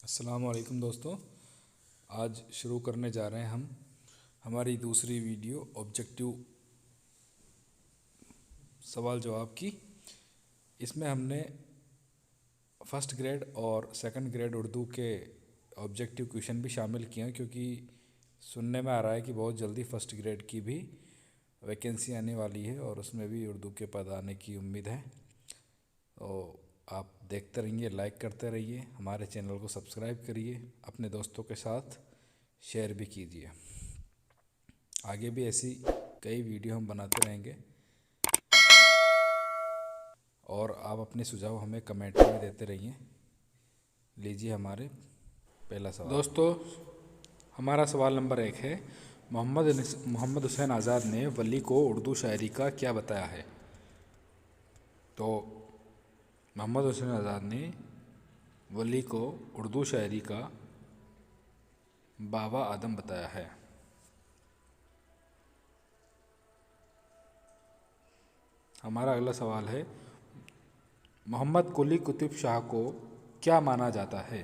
अस्सलाम वालेकुम दोस्तों। आज शुरू करने जा रहे हैं हम हमारी दूसरी वीडियो ऑब्जेक्टिव सवाल जवाब की। इसमें हमने फ़र्स्ट ग्रेड और सेकंड ग्रेड उर्दू के ऑब्जेक्टिव क्वेश्चन भी शामिल किए हैं, क्योंकि सुनने में आ रहा है कि बहुत जल्दी फ़र्स्ट ग्रेड की भी वैकेंसी आने वाली है और उसमें भी उर्दू के पद आने की उम्मीद है। तो आप देखते रहिए, लाइक करते रहिए, हमारे चैनल को सब्सक्राइब करिए, अपने दोस्तों के साथ शेयर भी कीजिए। आगे भी ऐसी कई वीडियो हम बनाते रहेंगे और आप अपने सुझाव हमें कमेंट में देते रहिए। लीजिए हमारे पहला सवाल। दोस्तों, हमारा सवाल नंबर 1 है, मोहम्मद हुसैन आज़ाद ने वली को उर्दू शायरी का क्या बताया है? तो मोहम्मद हुसैन आज़ाद ने वली को उर्दू शायरी का बाबा आदम बताया है। हमारा अगला सवाल है, मोहम्मद कुली कुतुब शाह को क्या माना जाता है?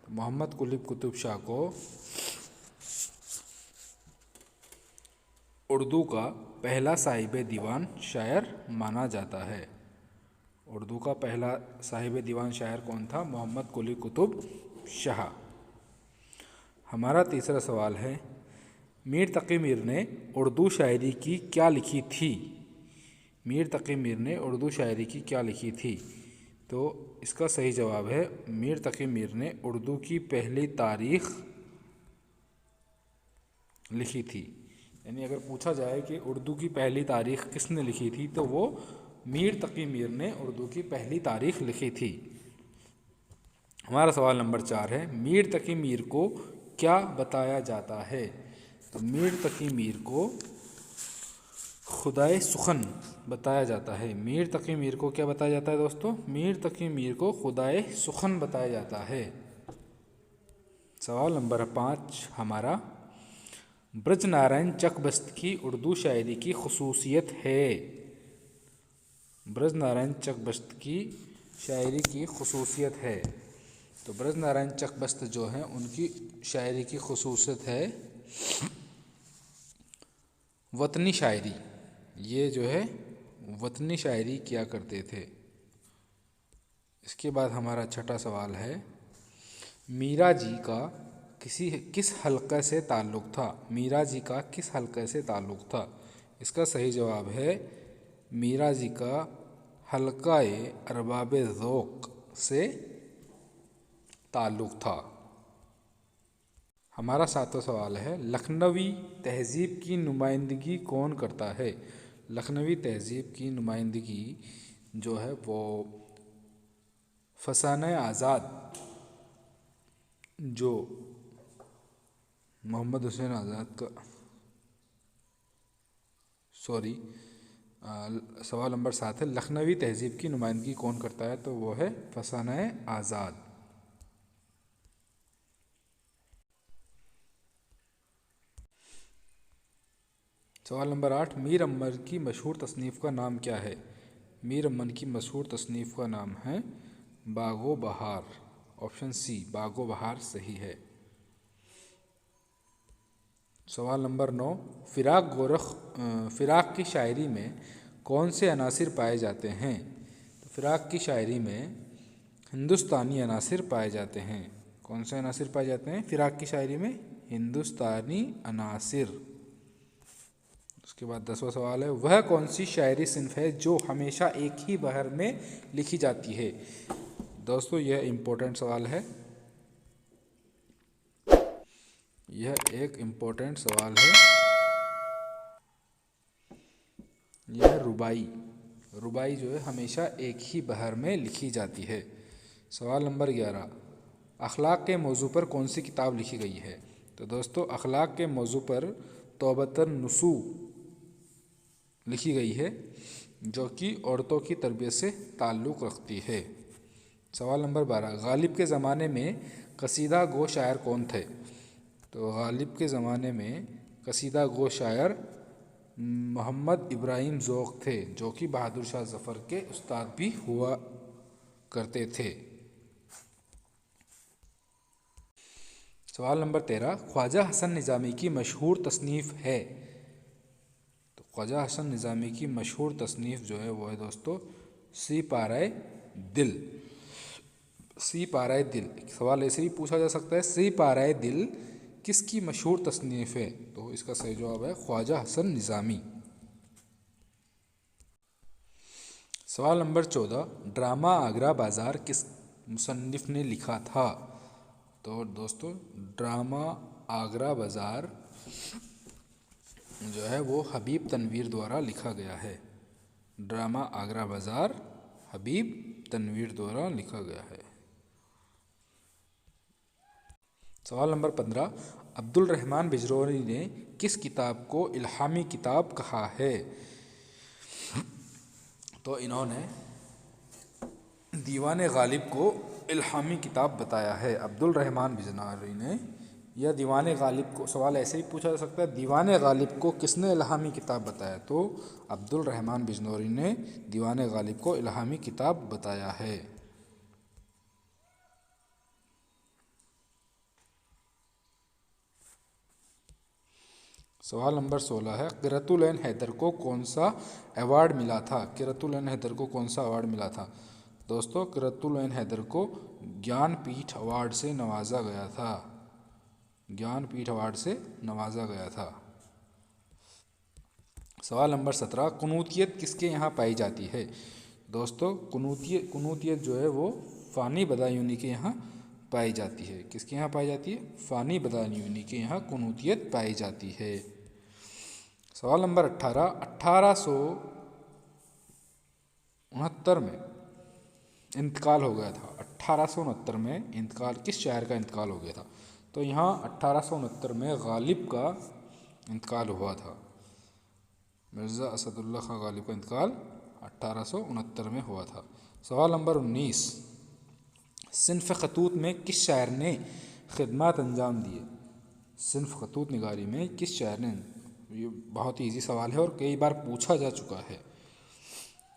तो मोहम्मद कुली कुतुब शाह को उर्दू का पहला साहिब दीवान शायर माना जाता है। उर्दू का पहला साहिब दीवान शायर कौन था? मोहम्मद कुली कुतुब शाह। हमारा तीसरा सवाल है, मीर तक़ी मीर ने उर्दू शायरी की क्या लिखी थी? मीर तक़ी मीर ने उर्दू शायरी की क्या लिखी थी? तो इसका सही जवाब है, मीर तक़ी मीर ने उर्दू की पहली तारीख़ लिखी थी। यानी अगर पूछा जाए कि उर्दू की पहली तारीख़ किसने लिखी थी, तो वो मीर तक़ी मीर ने उर्दू की पहली तारीख़ लिखी थी। हमारा सवाल नंबर 4 है, मीर तक़ी मीर को क्या बताया जाता है? तो मीर तक़ी मीर को खुदाए सुखन बताया जाता है। मीर तक़ी मीर को क्या बताया जाता है दोस्तों? मीर तक़ी मीर को खुदाए सुखन बताया जाता है। सवाल नंबर 5 हमारा, ब्रज नारायण चकबस्त की उर्दू शायरी की खुसूसियत है। ब्रज नारायण चकबस्त की शायरी की खुसूसियत है। तो ब्रज नारायण चकबस्त जो हैं, उनकी शायरी की खुसूसियत है वतनी शायरी। ये जो है वतनी शायरी किया करते थे। इसके बाद हमारा छठा सवाल है, मीरा जी का किस हल्के से ताल्लुक़ था? मीरा जी का किस हल्के से ताल्लुक़ था? इसका सही जवाब है, मीरा जी का हल्काए अरबाब ज़ौक़ से ताल्लुक़ था। हमारा सातवां सवाल है, लखनवी तहज़ीब की नुमाइंदगी कौन करता है? लखनवी तहज़ीब की नुमाइंदगी जो है वो फसाने आज़ाद, जो मोहम्मद हुसैन आज़ाद का सवाल नंबर 7 है, लखनवी तहज़ीब की नुमाइंदगी कौन करता है? तो वो है फसाने आज़ाद। सवाल नंबर 8, मीर अम्मर की मशहूर तसनीफ़ का नाम क्या है? मीर अम्मर की मशहूर तसनीफ़ का नाम है बागो बहार। ऑप्शन सी, बागो बहार सही है। सवाल नंबर 9, फ़िराक़ की शायरी में कौन से अनासिर पाए जाते हैं? तो फ़िराक़ की शायरी में हिंदुस्तानी अनासिर पाए जाते हैं। कौन से अनासिर पाए जाते हैं फ़िराक़ की शायरी में? हिंदुस्तानी अनासिर। उसके बाद 10वां सवाल है, वह कौन सी शायरी सिन्फ़ है जो हमेशा एक ही बहर में लिखी जाती है? दोस्तों, यह इम्पोर्टेंट सवाल है। यह एक इम्पोर्टेंट सवाल है। यह रुबाई जो है हमेशा एक ही बहर में लिखी जाती है। सवाल नंबर 11, अखलाक के मौजू पर कौन सी किताब लिखी गई है? तो दोस्तों, अखलाक के मौजू पर तौबतन नुसू लिखी गई है, जो कि औरतों की तरबियत से ताल्लुक़ रखती है। सवाल नंबर 12, गालिब के ज़माने में कसीदा गो शायर कौन थे? तो गालिब के ज़माने में कसीदा गो शायर मोहम्मद इब्राहिम ज़ौक़ थे, जो कि बहादुर शाह ज़फ़र के उस्ताद भी हुआ करते थे। सवाल नंबर 13, ख्वाजा हसन निज़ामी की मशहूर तसनीफ़ है। तो ख्वाजा हसन निज़ामी की मशहूर तसनीफ़ जो है वो है दोस्तों सी पाराए दिल। सी पाराए दिल, सवाल ऐसे ही पूछा जा सकता है, सी पाराए दिल किसकी मशहूर तसनीफ़ है? तो इसका सही जवाब है ख्वाजा हसन निज़ामी। सवाल नंबर 14, ड्रामा आगरा बाज़ार किस मुसन्निफ़ ने लिखा था? तो दोस्तों ड्रामा आगरा बाज़ार जो है वो हबीब तनवीर द्वारा लिखा गया है। ड्रामा आगरा बाज़ार हबीब तनवीर द्वारा लिखा गया है। सवाल नंबर 15, अब्दुल रहमान बिजरोनी ने किस किताब को इल्हामी किताब कहा है? तो इन्होंने दीवाने गालिब को इल्हामी किताब बताया है। अब्दुल रहमान बिजरोनी ने या दीवाने गालिब को, सवाल ऐसे ही पूछा जा सकता है, दीवाने गालिब को किसने इल्हामी किताब बताया? तो अब्दुल रहमान बिजरोनी ने दीवाने गालिब को इल्हामी किताब बताया है। सवाल नंबर 16 है, क़िरतुल-ऐन हैदर को कौन सा अवार्ड मिला था? क़िरतुल-ऐन हैदर को कौन सा अवार्ड मिला था? दोस्तों क़िरतुल-ऐन हैदर को ज्ञानपीठ अवार्ड से नवाजा गया था। ज्ञानपीठ अवार्ड से नवाजा गया था। सवाल नंबर 17, कुनूतियत किसके यहाँ पाई जाती है? दोस्तों कुनूतियत जो है वो फ़ानी बदायूनी के यहाँ पाई जाती है। किसके यहाँ पाई जाती है? फ़ानी बदायूनी के यहाँ कुनूतियत पाई जाती है। सवाल नंबर 18, 1869 में इंतकाल हो गया था। 1869 में इंतकाल, किस शायर का इंतकाल हो गया था? तो यहाँ 1869 में गालिब का इंतकाल हुआ था। मिर्ज़ा असदुल्ला खां गालिब का इंतकाल 1869 में हुआ था। सवाल नंबर 19, सिन्फ़ ख़तूत में किस शायर ने खिदमत अंजाम दिए? सिन्फ़ ख़तूत निगारी में किस शायर ने, ये बहुत ही ईजी सवाल है और कई बार पूछा जा चुका है।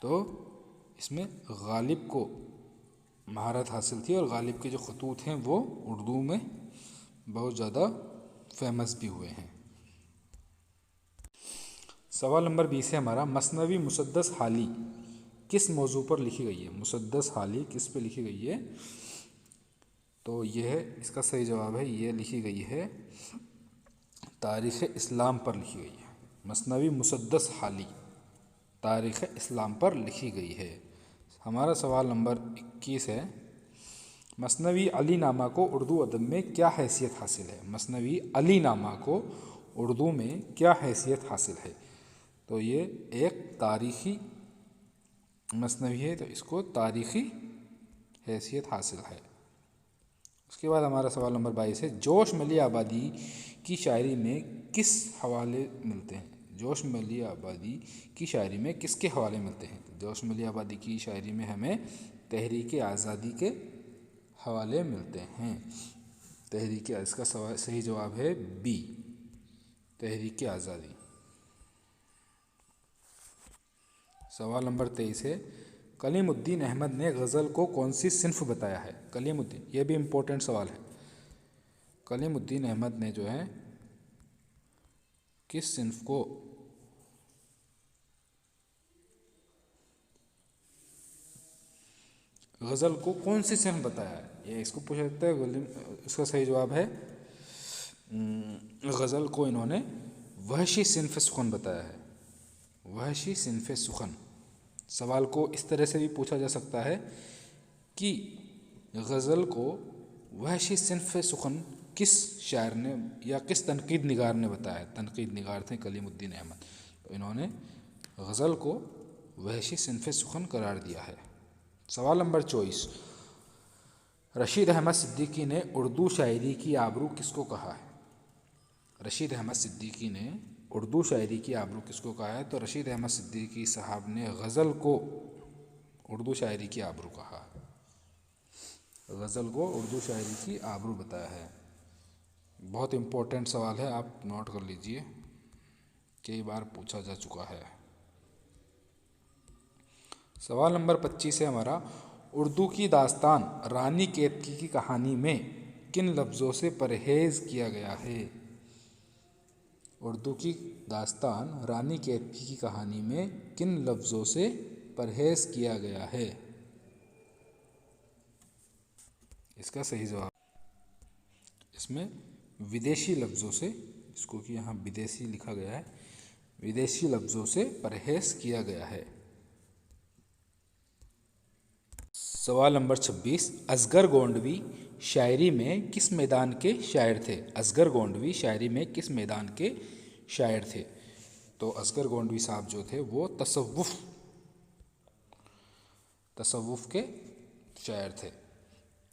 तो इसमें गालिब को महारत हासिल थी और गालिब के जो ख़तूत हैं वो उर्दू में बहुत ज़्यादा फेमस भी हुए हैं। सवाल नंबर 20 है हमारा, मसनवी मुसद्दस हाली किस मौजू पर लिखी गई है? मुसद्दस हाली किस पे लिखी गई है? तो यह है, इसका सही जवाब है, ये लिखी गई है तारीख़ इस्लाम पर लिखी गई है। मसनवी मुसद्दस हाली तारीख़ इस्लाम पर लिखी गई है। हमारा सवाल नंबर 21 है, मसनवी अली नामा को उर्दू अदब में क्या हैसियत हासिल है? मसनवी अली नामा को उर्दू में क्या हैसियत हासिल है? तो ये एक तारीख़ी मसनवी है, तो इसको तारीख़ी हैसियत हासिल है। उसके बाद हमारा सवाल नंबर 22 है, जोश मली आबादी की शायरी में किस हवाले मिलते हैं? जोश मली आबादी की शायरी में किसके हवाले मिलते हैं? जोश मली आबादी की शायरी में हमें तहरीक आज़ादी के हवाले मिलते हैं। तहरीक, इसका सही जवाब है बी, तहरीक आज़ादी। सवाल नंबर 23 है, कलीमुद्दीन अहमद ने गज़ल को कौन सी सिन्फ बताया है? कलीमुद्दीन, ये भी इम्पोर्टेंट सवाल है। कलीमुद्दीन अहमद ने जो है किस सिन्फ को गज़ल को कौन सी सिन्फ बताया है? ये इसको पूछ सकते हैं। इसका सही जवाब है गज़ल को इन्होंने वहशी सिन्फ सुखन बताया है। वहशी सिन्फ सुखन। सवाल को इस तरह से भी पूछा जा सकता है कि गज़ल को वहशी सिन्फ सुखन किस शायर ने या किस तनकीद निगार ने बताया है? तनकीद निगार थे कलीमुद्दीन अहमद, तो इन्होंने गज़ल को वहशी सिन्फ सुखन करार दिया है। सवाल नंबर 24, रशीद अहमद सिद्दीकी ने उर्दू शायरी की आबरू किसको कहा है? रशीद अहमद सिद्दीकी ने उर्दू शायरी की आबरू किसको कहा है? तो रशीद अहमद सिद्दीकी साहब ने गज़ल को उर्दू शायरी की आबरू कहा है। गज़ल को उर्दू शायरी की आबरू बताया है। बहुत इम्पोर्टेंट सवाल है, आप नोट कर लीजिए, कई बार पूछा जा चुका है। सवाल नंबर 25 है हमारा, उर्दू की दास्तान रानी केतकी की कहानी में किन लफ्ज़ों से परहेज़ किया गया है? उर्दू की दास्तान रानी केतकी की कहानी में किन लफ्ज़ों से परहेज़ किया गया है? इसका सही जवाब इसमें विदेशी लफ्ज़ों से, इसको कि यहाँ विदेशी लिखा गया है, विदेशी लफ्ज़ों से परहेज़ किया गया है। सवाल नंबर 26, असगर गोंडवी शायरी में किस मैदान के शायर थे? असगर गोंडवी शायरी में किस मैदान के शायर थे? तो असगर गोंडवी साहब जो थे वो तसव्वुफ़ के शायर थे।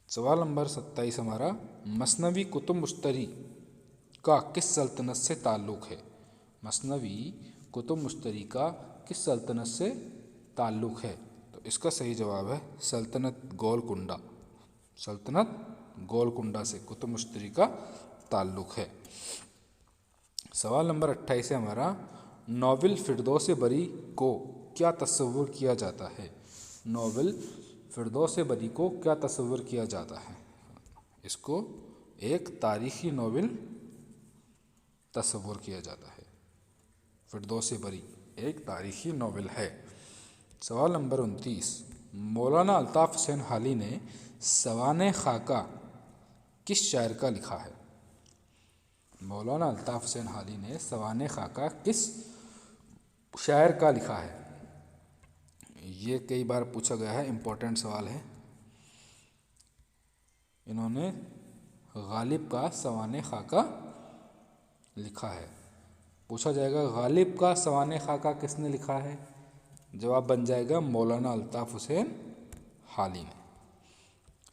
सवाल नंबर 27 हमारा, मसनवी कुतुब मुश्तरी का किस सल्तनत से ताल्लुक़ है? मसनवी कुतुब मुश्तरी का किस सल्तनत से ताल्लुक़ है? तो इसका सही जवाब है सल्तनत गोलकुंडा। सल्तनत गोलकुंडा से कुतुब मुश्तरी का ताल्लुक़ है। सवाल नंबर 28 है हमारा, नोवेल फिरदौस बरी को क्या तस्वुर किया जाता है? नोवेल फिरदौस बरी को क्या तस्वुर किया जाता है? इसको एक तारीख़ी नोवेल तस्वुर किया जाता है। फिरदौस बरी एक तारीख़ी नोवेल है। सवाल नंबर 29, मौलाना अल्ताफ़ हुसैन हाली ने सवाने खाका किस शायर का लिखा है? मौलाना अल्ताफ़ हुसैन हाली ने सवाने खाका किस शायर का लिखा है? ये कई बार पूछा गया है, इम्पोर्टेंट सवाल है। इन्होंने गालिब का सवाने खाका लिखा है। पूछा जाएगा गालिब का सवाने खाका किसने लिखा है? जवाब बन जाएगा मौलाना अल्ताफ़ हुसैन हाली ने।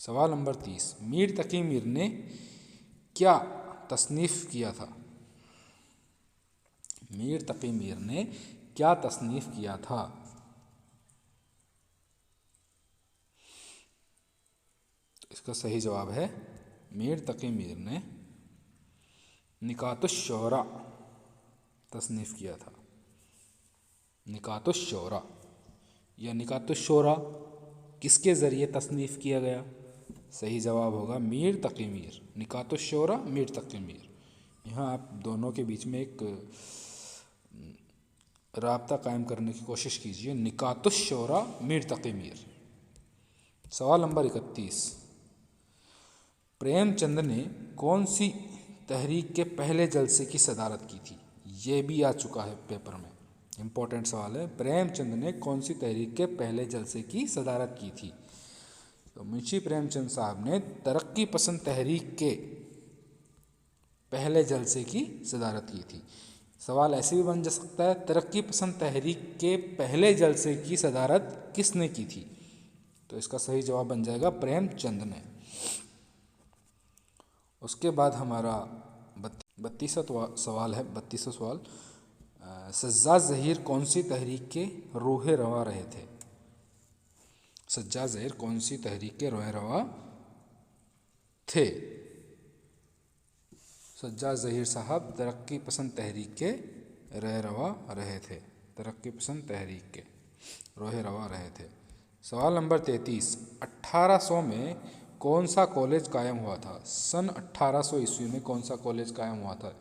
सवाल नंबर 30, मीर तकी मीर ने क्या तसनीफ़ किया था? मीर तकी मीर ने क्या तसनीफ़ किया था? इसका सही जवाब है मीर तकी मीर ने निकातुश शोरा तसनीफ़ किया था। निकातुश शोरा या निकातुश शोरा किसके ज़रिए तसनीफ़ किया गया? सही जवाब होगा मीर तकी मीर। निकातुश शोरा मीर तकी मीर। यहाँ आप दोनों के बीच में एक राब्ता कायम करने की कोशिश कीजिए। निकातुश शोरा मीर तकी मीर। सवाल नंबर 31, प्रेमचंद ने कौन सी तहरीक के पहले जलसे की सदारत की थी? ये भी आ चुका है पेपर में, इम्पोर्टेंट सवाल है। प्रेमचंद ने कौन सी तहरीक के पहले जलसे की सदारत की थी? तो मुंशी प्रेमचंद साहब ने तरक्की पसंद तहरीक के पहले जलसे की सदारत की थी। सवाल ऐसे भी बन जा सकता है, तरक्की पसंद तहरीक के पहले जलसे की सदारत किसने की थी? तो इसका सही जवाब बन जाएगा प्रेमचंद ने। उसके बाद हमारा 32वां सवाल है। 32वां सवाल, सज्जाद ज़हीर कौन सी तहरीक के रोहे रवा रहे थे? सज्जाद ज़हीर कौन सी तहरीक के रोहे रवा थे? सज्जाद ज़हीर साहब तरक्की पसंद तहरीक के रोहे रवा रहे थे। तरक्की पसंद तहरीक के रोहे रवा रहे थे। सवाल नंबर 33, 1800 में कौन सा कॉलेज कायम हुआ था? सन 1800 ईस्वी में कौन सा कॉलेज कायम हुआ था?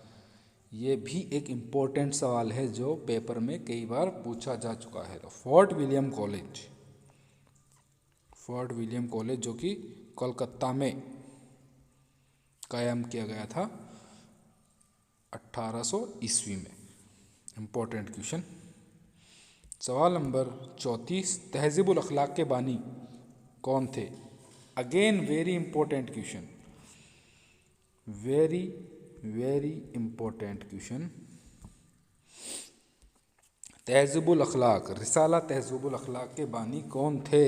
ये भी एक इम्पोर्टेंट सवाल है जो पेपर में कई बार पूछा जा चुका है। तो फोर्ट विलियम कॉलेज जो कि कोलकाता में कायम किया गया था 1800 ईस्वी में। Important question. सवाल नंबर 34, तहज़ीबुल अखलाक के बानी कौन थे? Again very important question, very important question. तहज़ीबुल अखलाक, रिसाला तहज़ीबुल अखलाक के बानी कौन थे?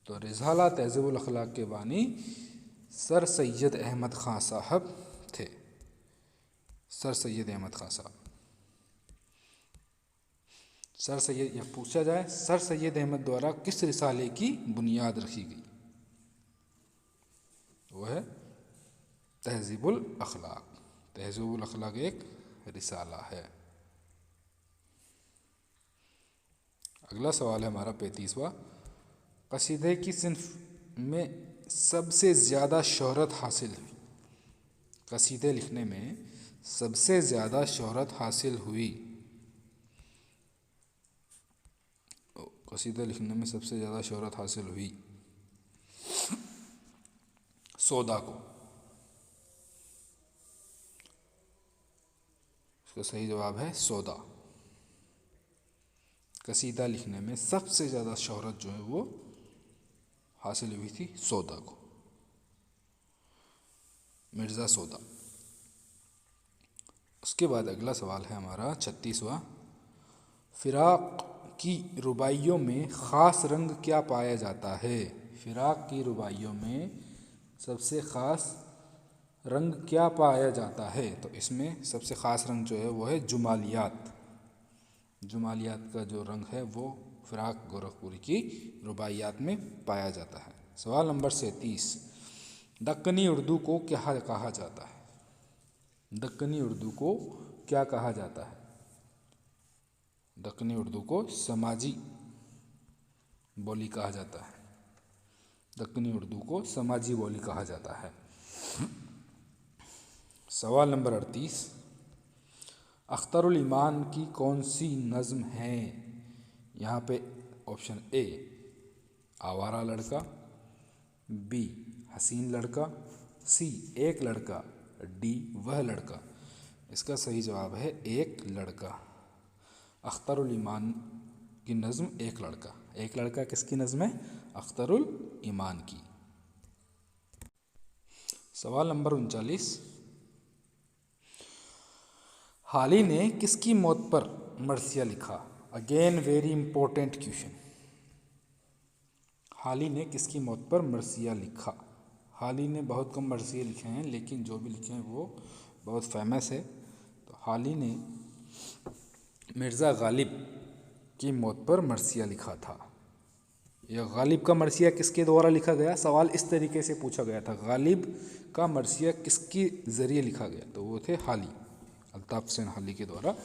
तो रिसाला तहज़ीबुल अखलाक के बानी सर सैयद अहमद ख़ान साहब थे। सर सैयद अहमद ख़ान साहब। सर सैयद, या पूछा जाए सर सैयद अहमद द्वारा किस रिसाले की बुनियाद रखी गई? वो है तहज़ीबुल अखलाक। तहज़ीबुल अखलाक एक रिसाला है। अगला सवाल है हमारा 35वां, कसीदे की सिन्फ में सबसे ज़्यादा शोहरत हासिल हुई? कसीदे लिखने में सबसे ज़्यादा शोहरत हासिल हुई? कसीदे लिखने में सबसे ज़्यादा शोहरत हासिल हुई सौदा को। इसका सही जवाब है सौदा। कसीदा लिखने में सबसे ज़्यादा शोहरत जो है वो हासिल हुई थी सौदा को, मिर्ज़ा सौदा। उसके बाद अगला सवाल है हमारा 36वां। फिराक की रुबाइयों में ख़ास रंग क्या पाया जाता है? फिराक की रुबाइयों में सबसे ख़ास रंग क्या पाया जाता है? तो इसमें सबसे ख़ास रंग जो है वो है जुमालियात। जुमालियात का जो रंग है वो फिराक गोरखपुरी की रुबाइयात में पाया जाता है। सवाल नंबर 37। दक्कनी उर्दू को क्या कहा जाता है? दक्कनी उर्दू को क्या कहा जाता है? दक्कनी उर्दू को समाजी बोली कहा जाता है। दक्कनी उर्दू को समाजी बोली कहा जाता है। सवाल नंबर 38। अख्तरुल ईमान की कौन सी नज़्म है? यहाँ पे ऑप्शन ए आवारा लड़का, बी हसीन लड़का, सी एक लड़का, डी वह लड़का। इसका सही जवाब है एक लड़का। अख्तरुल ईमान की नज़्म एक लड़का। एक लड़का किसकी नज़्म है? अख्तरुल ईमान की। सवाल नंबर 39। हाली ने किसकी मौत पर मरसिया लिखा? Again very important question. हाली ने किसकी मौत पर मरसिया लिखा? हाली ने बहुत कम मरसिए लिखे हैं, लेकिन जो भी लिखे हैं वो बहुत फेमस है। तो हाली ने मिर्ज़ा गालिब की मौत पर मरसिया लिखा था। यह गालिब का मरसिया किसके द्वारा लिखा गया? सवाल इस तरीके से पूछा गया था, गालिब का मरसिया किसके ज़रिए लिखा गया? तो वो थे हाली, अल्ताफ़ हुसैन हाली के द्वारा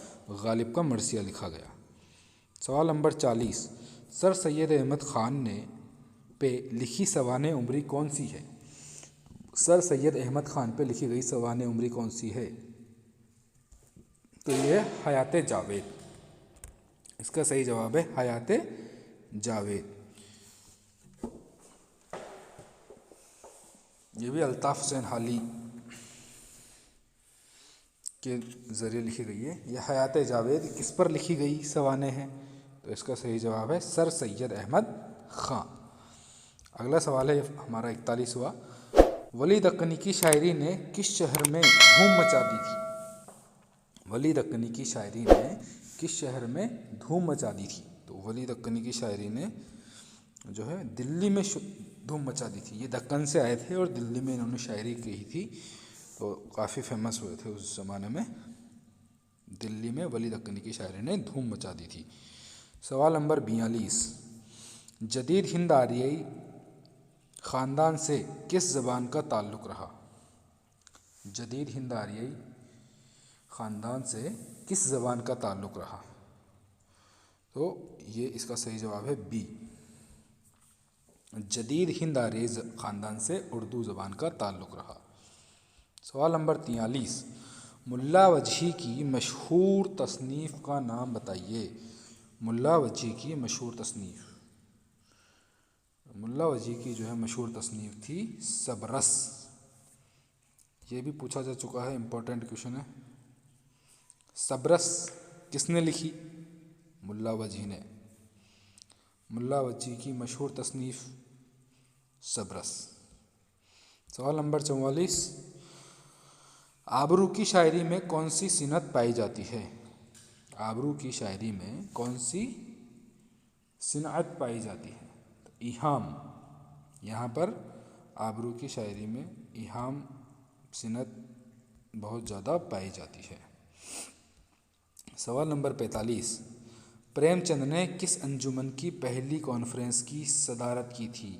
गालिब का मरसिया लिखा गया। सवाल नंबर 40। सर सैयद अहमद ख़ान ने पे लिखी सवाने उमरी कौन सी है? सर सैयद अहमद ख़ान पे लिखी गई सवाने उमरी कौन सी है? तो ये हयात जावेद। इसका सही जवाब है हयात जावेद। ये भी अल्ताफ़ हुसैन हाली के ज़रिए लिखी गई है। यह हयात जावेद किस पर लिखी गई सवाने हैं? तो इसका सही जवाब है सर सैयद अहमद ख़ान। अगला सवाल है हमारा 41वां। वली दक्कनी की शायरी ने किस शहर में धूम मचा दी थी? वली दक्कनी की शायरी ने किस शहर में धूम मचा दी थी? तो वली दक्कनी की शायरी ने जो है दिल्ली में धूम मचा दी थी। ये दक्कन से आए थे और दिल्ली में इन्होंने शायरी कही थी, तो काफ़ी फेमस हुए थे उस ज़माने में। दिल्ली में वली दक्कनी की शायरी ने धूम मचा दी थी। सवाल नंबर 42। जदीद हिंद आर्यई ख़ानदान से किस ज़बान का ताल्लुक़ रहा? जदीद हिंद आर्यई ख़ानदान से किस ज़बान का ताल्लुक़ रहा? तो ये इसका सही जवाब है बी, जदीद हिंद आर्यई ख़ानदान से उर्दू ज़बान का ताल्लुक़ रहा। सवाल नंबर 43। मुल्ला वजही की मशहूर तसनीफ़ का नाम बताइए। मुल्ला वजही की मशहूर तसनीफ़, मुल्ला वजही की जो है मशहूर तसनीफ़ थी सबरस। ये भी पूछा जा चुका है, इम्पोर्टेंट क्वेश्चन है। सबरस किसने लिखी? मुल्ला वजही ने। मुल्ला वजही की मशहूर तसनीफ़ सबरस। सवाल नंबर 44। आबरू की शायरी में कौन सी सिनत पाई जाती है? आबरू की शायरी में कौन सी सिनअत पाई जाती है? तो इहाम। यहाँ पर आबरू की शायरी में इहाम सिनत बहुत ज़्यादा पाई जाती है। सवाल नंबर 45। प्रेमचंद ने किस अंजुमन की पहली कॉन्फ्रेंस की सदारत की थी?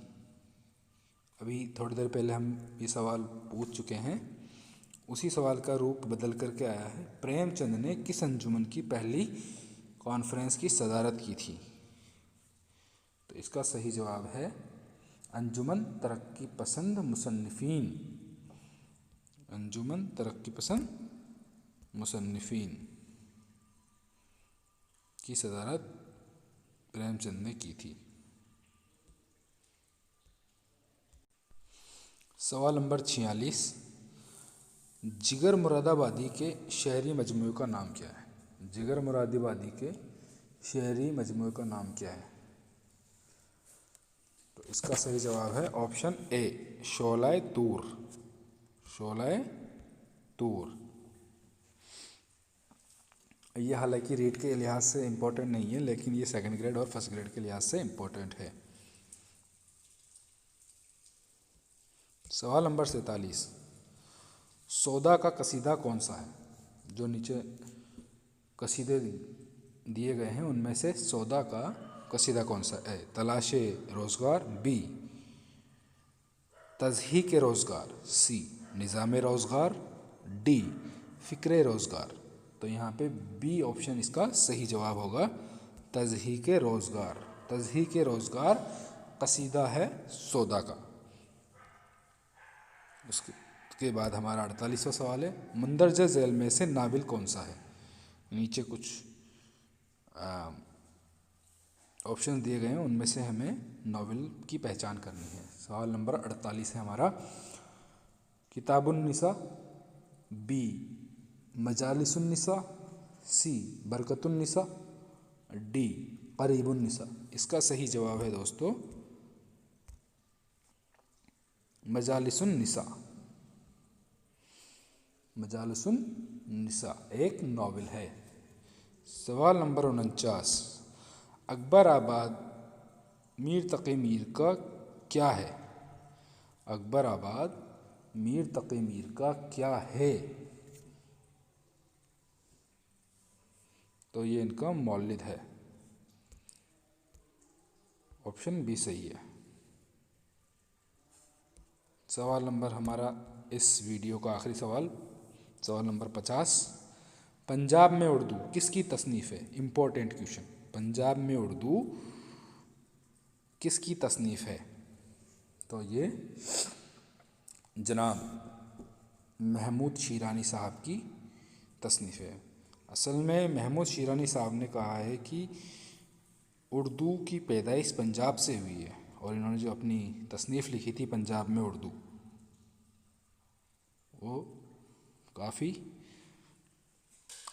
अभी थोड़ी देर पहले हम ये सवाल पूछ चुके हैं, उसी सवाल का रूप बदल करके आया है। प्रेमचंद ने किस अंजुमन की पहली कॉन्फ्रेंस की सदारत की थी? तो इसका सही जवाब है अंजुमन तरक्की पसंद मुसन्निफीन, अंजुमन तरक्की पसंद मुसन्निफीन की सदारत प्रेमचंद ने की थी। सवाल नंबर 46, जिगर मुरादाबादी के शहरी मजमू का नाम क्या है? जिगर मुरादाबादी के शहरी मजमू का नाम क्या है? तो इसका सही जवाब है ऑप्शन ए, शोलाए तूर, शोलाए तूर। ये हालांकि रीड के लिहाज से इम्पोर्टेंट नहीं है, लेकिन ये सेकंड ग्रेड और फर्स्ट ग्रेड के लिहाज से इम्पोर्टेंट है। सवाल नंबर 47, सौदा का कसीदा कौन सा है? जो नीचे कसीदे दिए गए हैं उनमें से सौदा का कसीदा कौन सा है? तलाशे रोज़गार, बी तज़हीक रोज़गार, सी निज़ाम रोज़गार, डी फ़िक्र रोज़गार। तो यहाँ पे बी ऑप्शन इसका सही जवाब होगा, तज़हीक रोज़गार। तज़हीक रोज़गार कसीदा है सौदा का। उसके बाद हमारा 48वां सवाल है, मंदरजा झैल में से नाविल कौन सा है? नीचे कुछ ऑप्शन दिए गए हैं, उनमें से हमें नावल की पहचान करनी है। सवाल नंबर 48 है हमारा, किताबुन्निसा, बी मजालिसुन्निसा, सी बरकतुन्निसा, डी करीबुन्निसा। इसका सही जवाब है दोस्तों मजालिसुन्निसा। मजालिसुन्निसा एक नावल है। सवाल नंबर 49, अकबराबाद मीर तक़ी मीर का क्या है? अकबराबाद मीर तक़ी मीर का क्या है? तो ये इनका मौलिद है, ऑप्शन बी सही है। सवाल नंबर हमारा इस वीडियो का आखिरी सवाल, सवाल नंबर 50, पंजाब में उर्दू किसकी तसनीफ़ है? इम्पोर्टेंट क्वेश्चन, पंजाब में उर्दू किसकी तसनीफ़ है? तो ये जनाब महमूद शिरानी साहब की तसनीफ़ है। असल में महमूद शिरानी साहब ने कहा है कि उर्दू की पैदाइश पंजाब से हुई है, और इन्होंने जो अपनी तसनीफ़ लिखी थी पंजाब में उर्दू, वो काफ़ी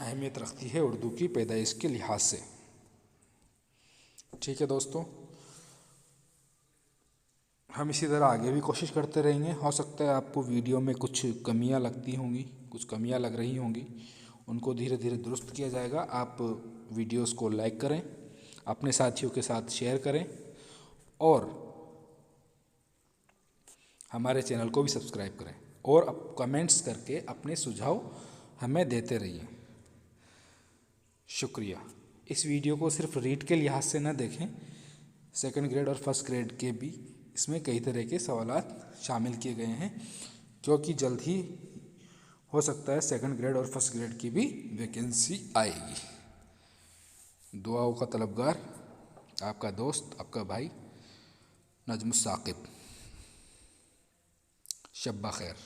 अहमियत रखती है उर्दू की पैदाइश के लिहाज से। ठीक है दोस्तों, हम इसी तरह आगे भी कोशिश करते रहेंगे। हो सकता है आपको वीडियो में कुछ कमियां लगती होंगी, कुछ कमियां लग रही होंगी, उनको धीरे धीरे दुरुस्त किया जाएगा। आप वीडियोस को लाइक करें, अपने साथियों के साथ शेयर करें, और हमारे चैनल को भी सब्सक्राइब करें, और अब कमेंट्स करके अपने सुझाव हमें देते रहिए। शुक्रिया। इस वीडियो को सिर्फ रीड के लिहाज से ना देखें, सेकंड ग्रेड और फर्स्ट ग्रेड के भी इसमें कई तरह के सवालात शामिल किए गए हैं, क्योंकि जल्द ही हो सकता है सेकंड ग्रेड और फर्स्ट ग्रेड की भी वैकेंसी आएगी। दुआओं का तलबगार आपका दोस्त, आपका भाई नजमुस साकिब। शब्बा खैर।